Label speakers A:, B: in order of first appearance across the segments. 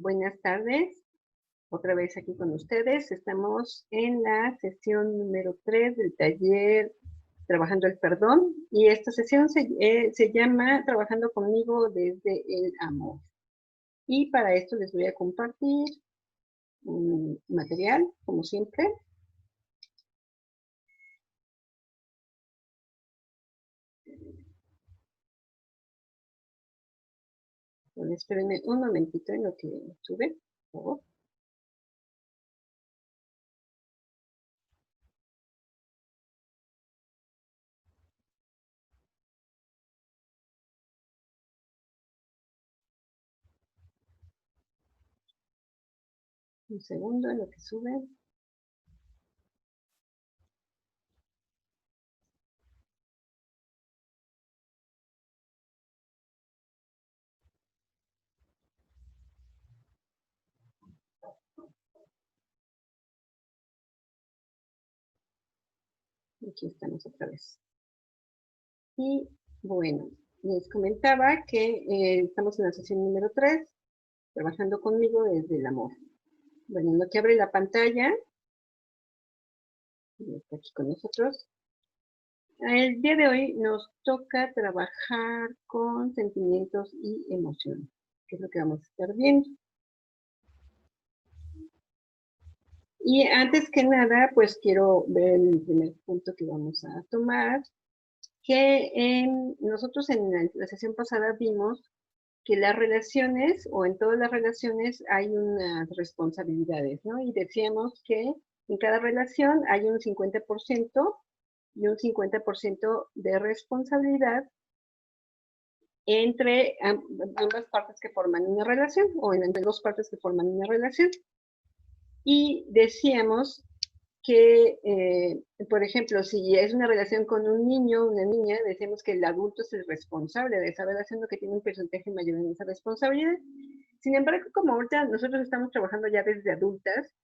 A: Buenas tardes, otra vez aquí con ustedes. Estamos en la sesión número 3 del taller Trabajando el Perdón, y esta sesión se llama Trabajando conmigo desde el amor. Y para esto les voy a compartir un material, como siempre. Bueno, espérenme un momentito en lo que sube, por favor. Un segundo en lo que sube. Aquí estamos otra vez. Y bueno, les comentaba que estamos en la sesión número 3, trabajando conmigo desde el amor. Bueno, en lo que abre la pantalla, está aquí con nosotros. El día de hoy nos toca trabajar con sentimientos y emociones, que es lo que vamos a estar viendo. Y antes que nada, pues quiero ver el primer punto que vamos a tomar, que nosotros en la sesión pasada vimos que las relaciones, o en todas las relaciones, hay unas responsabilidades, ¿no? Y decíamos que en cada relación hay un 50% y un 50% de responsabilidad entre ambas partes que forman una relación, o entre dos partes que forman una relación. Y decíamos que, por ejemplo, si es una relación con un niño o una niña, decimos que el adulto es el responsable de esa relación, lo que tiene un porcentaje mayor en esa responsabilidad. Sin embargo, como ahorita nosotros estamos trabajando ya desde adultas,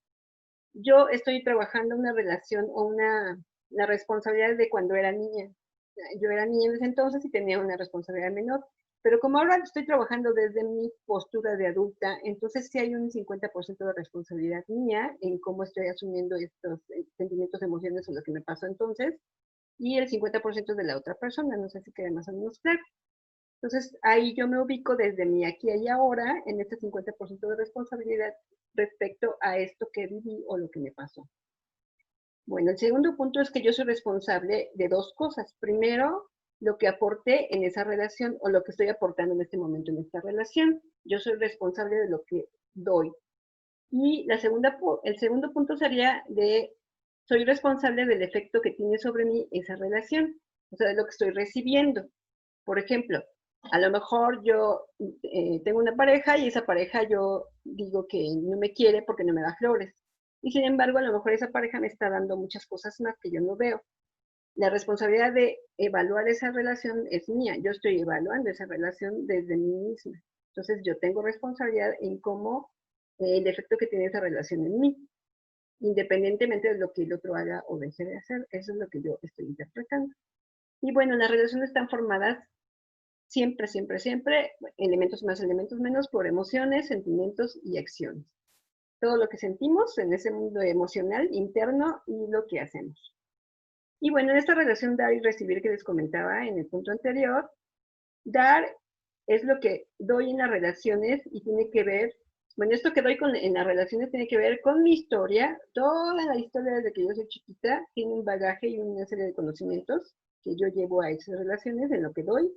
A: yo estoy trabajando una relación o la responsabilidad de cuando era niña. Yo era niña en ese entonces y tenía una responsabilidad menor. Pero como ahora estoy trabajando desde mi postura de adulta, entonces sí hay un 50% de responsabilidad mía en cómo estoy asumiendo estos sentimientos, emociones o lo que me pasó entonces, y el 50% de la otra persona. No sé si queda más o menos claro. Entonces ahí yo me ubico desde mi aquí y ahora en este 50% de responsabilidad respecto a esto que viví o lo que me pasó. Bueno, el segundo punto es que yo soy responsable de dos cosas. Primero, lo que aporté en esa relación o lo que estoy aportando en este momento en esta relación. Yo soy responsable de lo que doy. Y el segundo punto sería soy responsable del efecto que tiene sobre mí esa relación, o sea, de lo que estoy recibiendo. Por ejemplo, a lo mejor yo tengo una pareja y esa pareja yo digo que no me quiere porque no me da flores. Y sin embargo, a lo mejor esa pareja me está dando muchas cosas más que yo no veo. La responsabilidad de evaluar esa relación es mía. Yo estoy evaluando esa relación desde mí misma. Entonces, yo tengo responsabilidad en cómo el efecto que tiene esa relación en mí, independientemente de lo que el otro haga o deje de hacer. Eso es lo que yo estoy interpretando. Y bueno, las relaciones están formadas siempre, siempre, siempre, elementos más, elementos menos, por emociones, sentimientos y acciones. Todo lo que sentimos en ese mundo emocional interno y lo que hacemos. Y bueno, en esta relación dar y recibir que les comentaba en el punto anterior, dar es lo que doy en las relaciones y tiene que ver, bueno, esto que doy en las relaciones tiene que ver con mi historia. Toda la historia desde que yo soy chiquita tiene un bagaje y una serie de conocimientos que yo llevo a esas relaciones en lo que doy.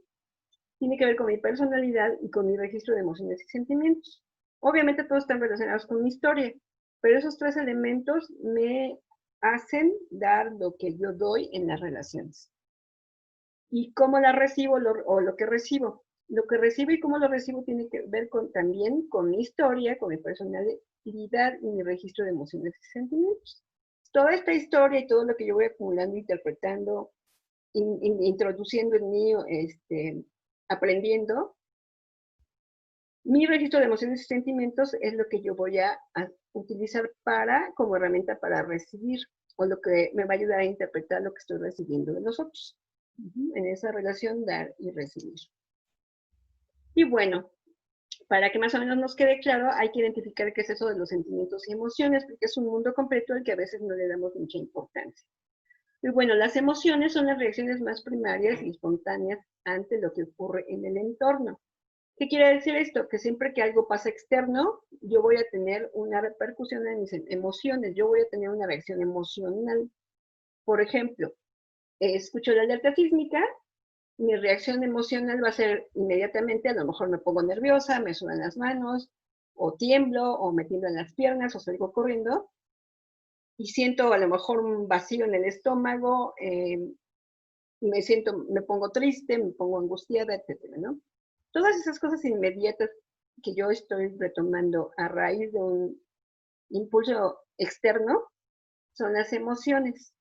A: Tiene que ver con mi personalidad y con mi registro de emociones y sentimientos. Obviamente todos están relacionados con mi historia, pero esos tres elementos me hacen dar lo que yo doy en las relaciones. ¿Y cómo la recibo o lo que recibo? Lo que recibo y cómo lo recibo tiene que ver también con mi historia, con mi personalidad y mi registro de emociones y sentimientos. Toda esta historia y todo lo que yo voy acumulando, interpretando, introduciendo en mí, aprendiendo, mi registro de emociones y sentimientos es lo que yo voy a utilizar como herramienta para recibir, o lo que me va a ayudar a interpretar lo que estoy recibiendo de los otros. En esa relación dar y recibir. Y bueno, Para que más o menos nos quede claro, hay que identificar qué es eso de los sentimientos y emociones, porque es un mundo completo al que a veces no le damos mucha importancia. Y bueno, las emociones son las reacciones más primarias y espontáneas ante lo que ocurre en el entorno. ¿Qué quiere decir esto? Que siempre que algo pasa externo, yo voy a tener una repercusión en mis emociones, yo voy a tener una reacción emocional. Por ejemplo, escucho la alerta sísmica, mi reacción emocional va a ser inmediatamente, a lo mejor me pongo nerviosa, me sudan las manos, o tiemblo, o me tiemblan las piernas, o salgo corriendo, y siento a lo mejor un vacío en el estómago, me pongo triste, me pongo angustiada, etcétera, ¿no? Todas esas cosas inmediatas que yo estoy retomando a raíz de un impulso externo son las emociones.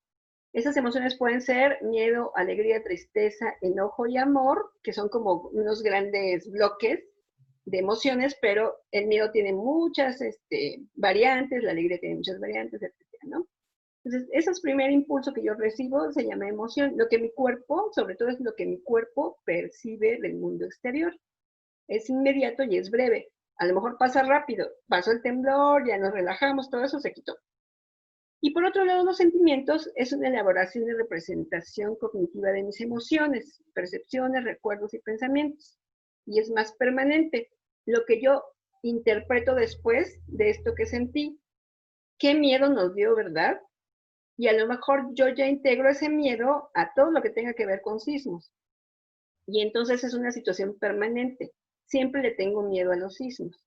A: Esas emociones pueden ser miedo, alegría, tristeza, enojo y amor, que son como unos grandes bloques de emociones, pero el miedo tiene muchas variantes, la alegría tiene muchas variantes, etcétera, ¿no? Entonces, ese primer impulso que yo recibo se llama emoción. Lo que mi cuerpo, sobre todo es lo que mi cuerpo percibe del mundo exterior. Es inmediato y es breve. A lo mejor pasa rápido, pasó el temblor, ya nos relajamos, todo eso se quitó. Y por otro lado, los sentimientos es una elaboración y representación cognitiva de mis emociones, percepciones, recuerdos y pensamientos. Y es más permanente. Lo que yo interpreto después de esto que sentí. ¿Qué miedo nos dio, verdad? Y a lo mejor yo ya integro ese miedo a todo lo que tenga que ver con sismos. Y entonces es una situación permanente. Siempre le tengo miedo a los sismos.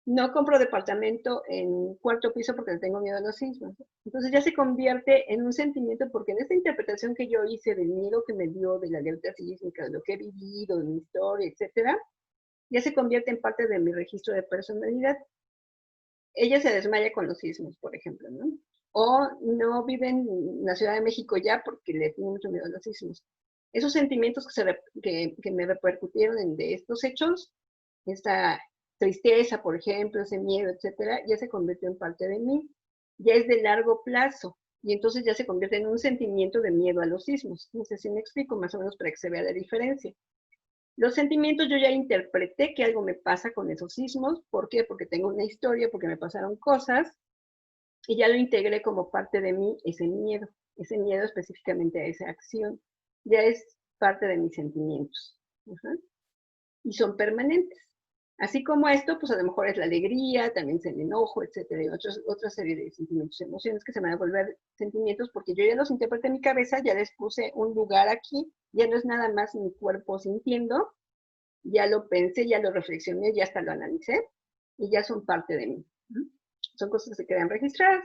A: No compro departamento en cuarto piso porque le tengo miedo a los sismos. Entonces ya se convierte en un sentimiento porque en esta interpretación que yo hice del miedo que me dio, de la alerta sísmica, de lo que he vivido, de mi historia, etcétera, ya se convierte en parte de mi registro de personalidad. Ella se desmaya con los sismos, por ejemplo, ¿no? O no vive en la Ciudad de México ya porque le tiene mucho miedo a los sismos. Esos sentimientos que me repercutieron de estos hechos, esta tristeza, por ejemplo, ese miedo, etcétera, ya se convirtió en parte de mí. Ya es de largo plazo y entonces ya se convierte en un sentimiento de miedo a los sismos. No sé si me explico, más o menos para que se vea la diferencia. Los sentimientos yo ya interpreté que algo me pasa con esos sismos. ¿Por qué? Porque tengo una historia, porque me pasaron cosas y ya lo integré como parte de mí, ese miedo específicamente a esa acción. Ya es parte de mis sentimientos. Y son permanentes. Así como esto, pues a lo mejor es la alegría, también es el enojo, etcétera, y otra serie de sentimientos y emociones que se van a volver sentimientos porque yo ya los interpreté en mi cabeza, ya les puse un lugar aquí, ya no es nada más mi cuerpo sintiendo, ya lo pensé, ya lo reflexioné, ya hasta lo analicé y ya son parte de mí. Son cosas que se quedan registradas.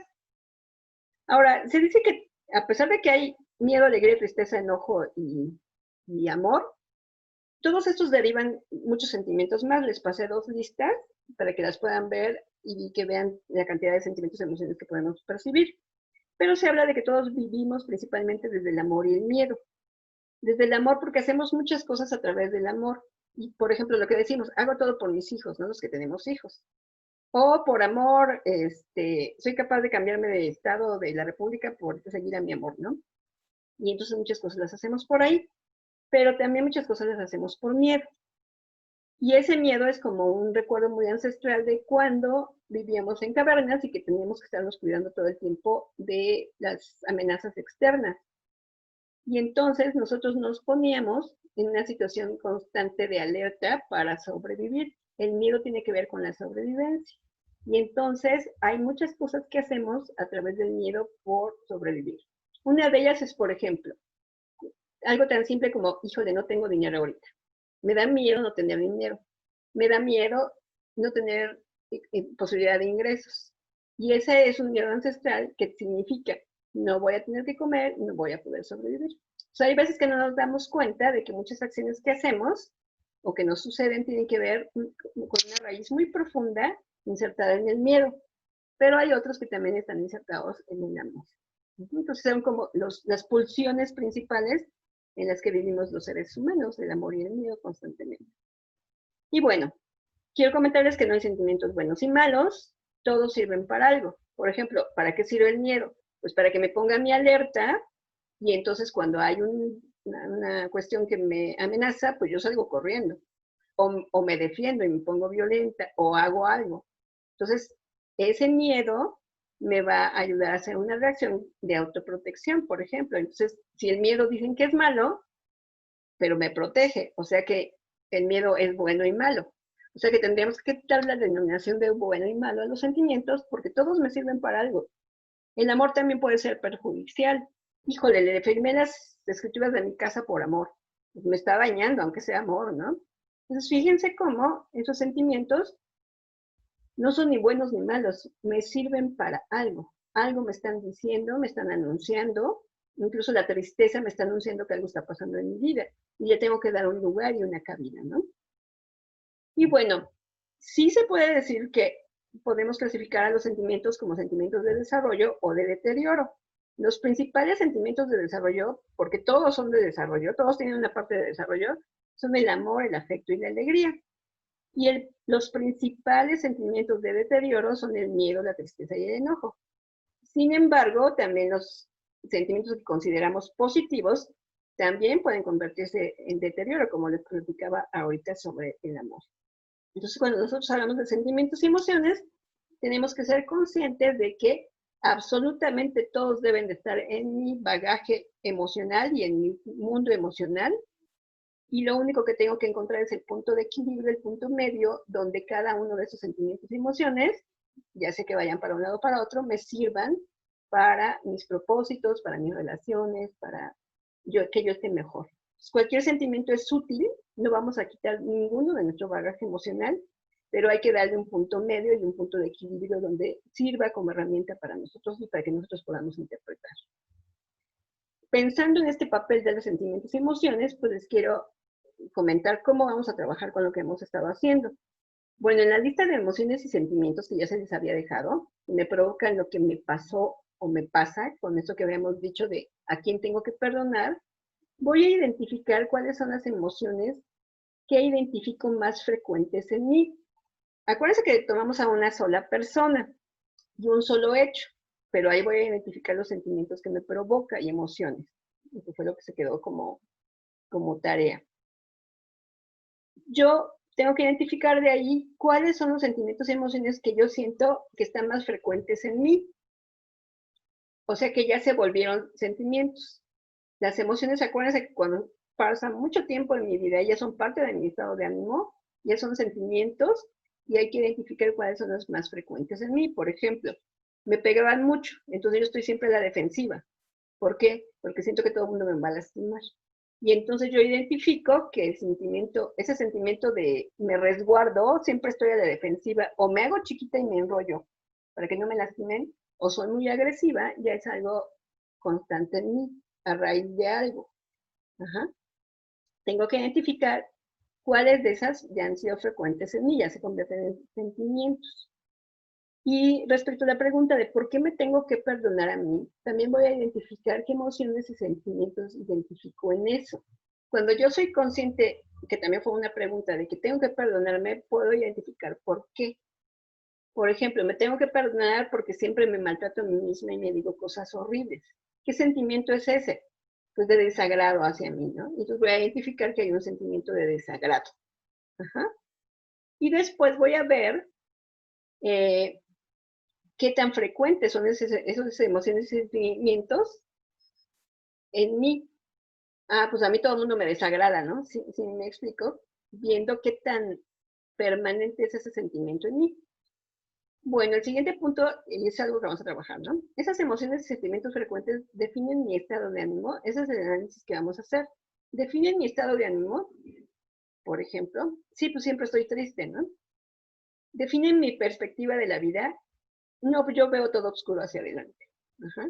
A: Ahora, se dice que a pesar de que hay miedo, alegría, tristeza, enojo y amor, todos estos derivan muchos sentimientos más. Les pasé 2 listas para que las puedan ver y que vean la cantidad de sentimientos y emociones que podemos percibir. Pero se habla de que todos vivimos principalmente desde el amor y el miedo. Desde el amor porque hacemos muchas cosas a través del amor. Y, por ejemplo, lo que decimos, hago todo por mis hijos, ¿no? Los que tenemos hijos. O por amor, soy capaz de cambiarme de estado de la república por seguir a mi amor, ¿no? Y entonces muchas cosas las hacemos por ahí, pero también muchas cosas las hacemos por miedo. Y ese miedo es como un recuerdo muy ancestral de cuando vivíamos en cavernas y que teníamos que estarnos cuidando todo el tiempo de las amenazas externas. Y entonces nosotros nos poníamos en una situación constante de alerta para sobrevivir. El miedo tiene que ver con la sobrevivencia. Y entonces hay muchas cosas que hacemos a través del miedo por sobrevivir. Una de ellas es, por ejemplo, algo tan simple como, híjole, no tengo dinero ahorita. Me da miedo no tener dinero. Me da miedo no tener posibilidad de ingresos. Y ese es un miedo ancestral que significa, no voy a tener que comer, no voy a poder sobrevivir. O sea, hay veces que no nos damos cuenta de que muchas acciones que hacemos o que nos suceden tienen que ver con una raíz muy profunda insertada en el miedo, pero hay otros que también están insertados en el amor. Entonces son como las pulsiones principales en las que vivimos los seres humanos, el amor y el miedo constantemente. Y bueno, quiero comentarles que no hay sentimientos buenos y malos, todos sirven para algo. Por ejemplo, ¿para qué sirve el miedo? Pues para que me ponga mi alerta y entonces cuando hay una cuestión que me amenaza, pues yo salgo corriendo. o me defiendo y me pongo violenta, o hago algo. Entonces, ese miedo me va a ayudar a hacer una reacción de autoprotección, por ejemplo. Entonces, si el miedo dicen que es malo, pero me protege, o sea que el miedo es bueno y malo. O sea que tendríamos que quitar la denominación de bueno y malo a los sentimientos, porque todos me sirven para algo. El amor también puede ser perjudicial. Híjole, le firmé las escrituras de mi casa por amor. Pues me está dañando, aunque sea amor, ¿no? Entonces, fíjense cómo esos sentimientos no son ni buenos ni malos, me sirven para algo. Algo me están diciendo, me están anunciando, incluso la tristeza me está anunciando que algo está pasando en mi vida y ya tengo que dar un lugar y una cabida, ¿no? Y bueno, sí se puede decir que podemos clasificar a los sentimientos como sentimientos de desarrollo o de deterioro. Los principales sentimientos de desarrollo, porque todos son de desarrollo, todos tienen una parte de desarrollo, son el amor, el afecto y la alegría. Y los principales sentimientos de deterioro son el miedo, la tristeza y el enojo. Sin embargo, también los sentimientos que consideramos positivos también pueden convertirse en deterioro, como les platicaba ahorita sobre el amor. Entonces, cuando nosotros hablamos de sentimientos y emociones, tenemos que ser conscientes de que absolutamente todos deben de estar en mi bagaje emocional y en mi mundo emocional, y lo único que tengo que encontrar es el punto de equilibrio, el punto medio, donde cada uno de esos sentimientos y emociones, ya sea que vayan para un lado o para otro, me sirvan para mis propósitos, para mis relaciones, para que yo esté mejor. Pues cualquier sentimiento es útil, no vamos a quitar ninguno de nuestro bagaje emocional, pero hay que darle un punto medio y un punto de equilibrio donde sirva como herramienta para nosotros y para que nosotros podamos interpretar. Pensando en este papel de los sentimientos y emociones, pues les quiero comentar cómo vamos a trabajar con lo que hemos estado haciendo. Bueno, en la lista de emociones y sentimientos que ya se les había dejado, me provocan lo que me pasó o me pasa, con eso que habíamos dicho de a quién tengo que perdonar, voy a identificar cuáles son las emociones que identifico más frecuentes en mí. Acuérdense que tomamos a una sola persona y un solo hecho, pero ahí voy a identificar los sentimientos que me provoca y emociones. Eso fue lo que se quedó como tarea. Yo tengo que identificar de ahí cuáles son los sentimientos y emociones que yo siento que están más frecuentes en mí. O sea que ya se volvieron sentimientos. Las emociones, acuérdense que cuando pasa mucho tiempo en mi vida, ya son parte de mi estado de ánimo, ya son sentimientos y hay que identificar cuáles son los más frecuentes en mí. Por ejemplo, me pegaban mucho, entonces yo estoy siempre a la defensiva. ¿Por qué? Porque siento que todo el mundo me va a lastimar. Y entonces yo identifico que ese sentimiento de me resguardo, siempre estoy a la defensiva, o me hago chiquita y me enrollo para que no me lastimen, o soy muy agresiva, ya es algo constante en mí, a raíz de algo. Ajá. Tengo que identificar cuáles de esas ya han sido frecuentes en mí, ya se convierten en sentimientos. Y respecto a la pregunta de por qué me tengo que perdonar a mí, también voy a identificar qué emociones y sentimientos identifico en eso. Cuando yo soy consciente, que también fue una pregunta de que tengo que perdonarme, puedo identificar por qué. Por ejemplo, me tengo que perdonar porque siempre me maltrato a mí misma y me digo cosas horribles. ¿Qué sentimiento es ese? Pues de desagrado hacia mí, ¿no? Entonces voy a identificar que hay un sentimiento de desagrado. Ajá. Y después voy a ver qué tan frecuentes son esas emociones y sentimientos en mí. Ah, pues a mí todo el mundo me desagrada, ¿no? Sí, me explico, viendo qué tan permanente es ese sentimiento en mí. Bueno, el siguiente punto, y es algo que vamos a trabajar, ¿no? Esas emociones y sentimientos frecuentes definen mi estado de ánimo, ese es el análisis que vamos a hacer. Definen mi estado de ánimo, por ejemplo, sí, pues siempre estoy triste, ¿no? Definen mi perspectiva de la vida, no, yo veo todo oscuro hacia adelante. Ajá.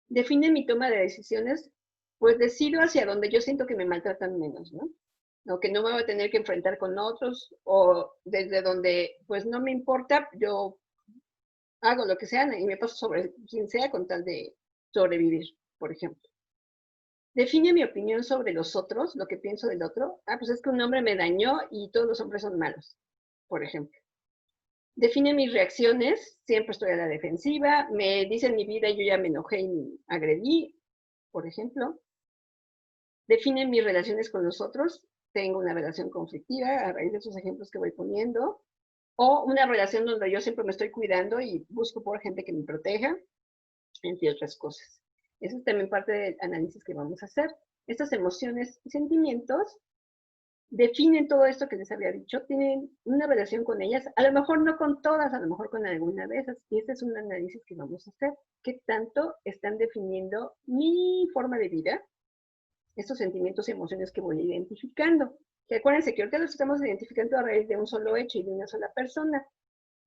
A: Define mi toma de decisiones, pues decido hacia donde yo siento que me maltratan menos, ¿no? O que no me voy a tener que enfrentar con otros, o desde donde pues no me importa, yo hago lo que sea y me paso sobre quien sea con tal de sobrevivir, por ejemplo. Define mi opinión sobre los otros, lo que pienso del otro. Ah, pues es que un hombre me dañó y todos los hombres son malos, por ejemplo. Define mis reacciones, siempre estoy a la defensiva, me dicen mi vida y yo ya me enojé y me agredí, por ejemplo. Define mis relaciones con los otros, tengo una relación conflictiva a raíz de esos ejemplos que voy poniendo, o una relación donde yo siempre me estoy cuidando y busco por gente que me proteja, entre otras cosas. Eso es también parte del análisis que vamos a hacer. Estas emociones y sentimientos definen todo esto que les había dicho, tienen una relación con ellas, a lo mejor no con todas, a lo mejor con alguna de esas, y este es un análisis que vamos a hacer. ¿Qué tanto están definiendo mi forma de vida? Estos sentimientos y emociones que voy identificando. Que acuérdense que ahorita los estamos identificando a raíz de un solo hecho y de una sola persona,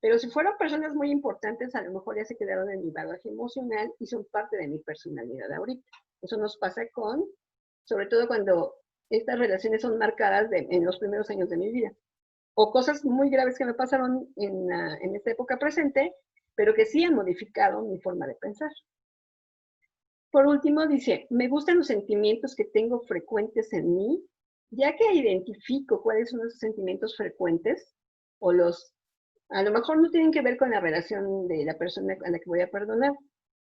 A: pero si fueron personas muy importantes, a lo mejor ya se quedaron en mi bagaje emocional y son parte de mi personalidad ahorita. Eso nos pasa sobre todo cuando estas relaciones son marcadas en los primeros años de mi vida. O cosas muy graves que me pasaron en esta época presente, pero que sí han modificado mi forma de pensar. Por último, dice, me gustan los sentimientos que tengo frecuentes en mí, ya que identifico cuáles son esos sentimientos frecuentes, o a lo mejor no tienen que ver con la relación de la persona a la que voy a perdonar,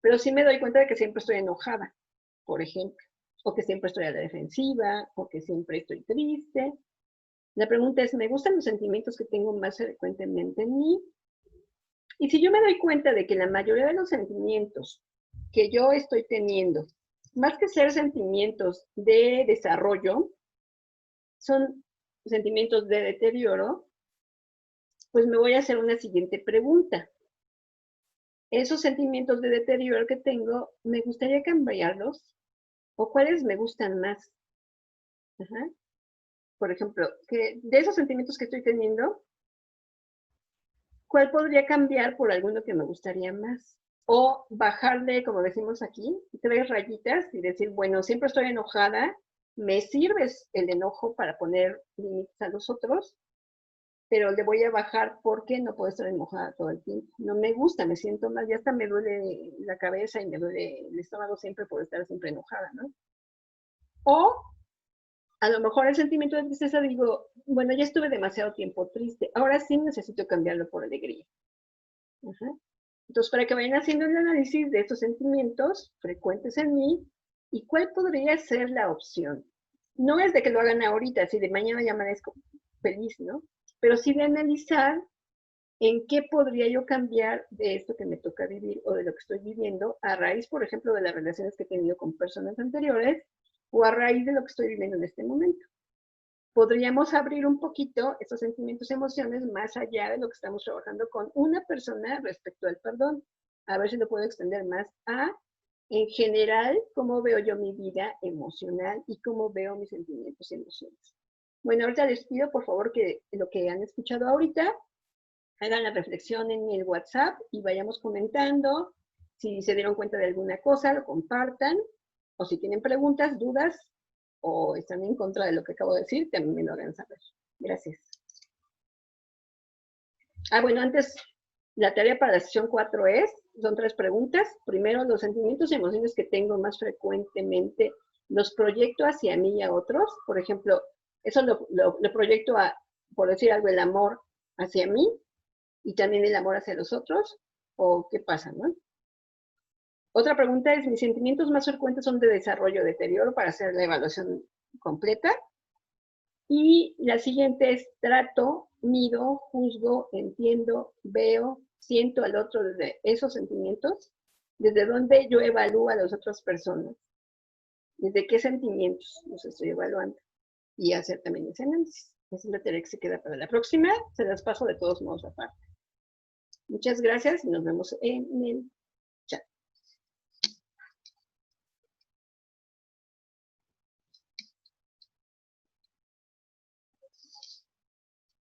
A: pero sí me doy cuenta de que siempre estoy enojada, por ejemplo, o que siempre estoy a la defensiva, o que siempre estoy triste. La pregunta es, ¿me gustan los sentimientos que tengo más frecuentemente en mí? Y si yo me doy cuenta de que la mayoría de los sentimientos que yo estoy teniendo, más que ser sentimientos de desarrollo, son sentimientos de deterioro, pues me voy a hacer una siguiente pregunta. Esos sentimientos de deterioro que tengo, ¿me gustaría cambiarlos? ¿O cuáles me gustan más? Ajá. Por ejemplo, que de esos sentimientos que estoy teniendo, ¿cuál podría cambiar por alguno que me gustaría más? O bajarle, como decimos aquí, 3 rayitas y decir, bueno, siempre estoy enojada, me sirve el enojo para poner límites a los otros, pero le voy a bajar porque no puedo estar enojada todo el tiempo. No me gusta, me siento mal, ya hasta me duele la cabeza y me duele el estómago siempre por estar siempre enojada, ¿no? O a lo mejor el sentimiento de tristeza digo, bueno, ya estuve demasiado tiempo triste, ahora sí necesito cambiarlo por alegría. Ajá. Entonces, para que vayan haciendo el análisis de estos sentimientos frecuentes en mí y cuál podría ser la opción. No es de que lo hagan ahorita, si de mañana ya amanezco feliz, ¿no? Pero sí de analizar en qué podría yo cambiar de esto que me toca vivir o de lo que estoy viviendo a raíz, por ejemplo, de las relaciones que he tenido con personas anteriores o a raíz de lo que estoy viviendo en este momento. Podríamos abrir un poquito estos sentimientos y emociones más allá de lo que estamos trabajando con una persona respecto al perdón. A ver si lo puedo extender más en general, cómo veo yo mi vida emocional y cómo veo mis sentimientos y emociones. Bueno, ahorita les pido, por favor, que lo que han escuchado ahorita, hagan la reflexión en el WhatsApp y vayamos comentando. Si se dieron cuenta de alguna cosa, lo compartan. O si tienen preguntas, dudas, o están en contra de lo que acabo de decir, también me lo hagan saber. Gracias. Bueno, antes, la tarea para la sesión 4 son 3 preguntas. Primero, los sentimientos y emociones que tengo más frecuentemente, ¿los proyecto hacia mí y a otros? Por ejemplo, eso lo proyecto por decir algo, el amor hacia mí y también el amor hacia los otros, ¿o qué pasa, no? Otra pregunta es, ¿mis sentimientos más frecuentes son de desarrollo o deterioro para hacer la evaluación completa? Y la siguiente es, trato, mido, juzgo, entiendo, veo, siento al otro desde esos sentimientos, desde donde yo evalúo a las otras personas, desde qué sentimientos los estoy evaluando y hacer también ese análisis. Esa es la tarea que se queda para la próxima, se las paso de todos modos aparte. Muchas gracias y nos vemos en el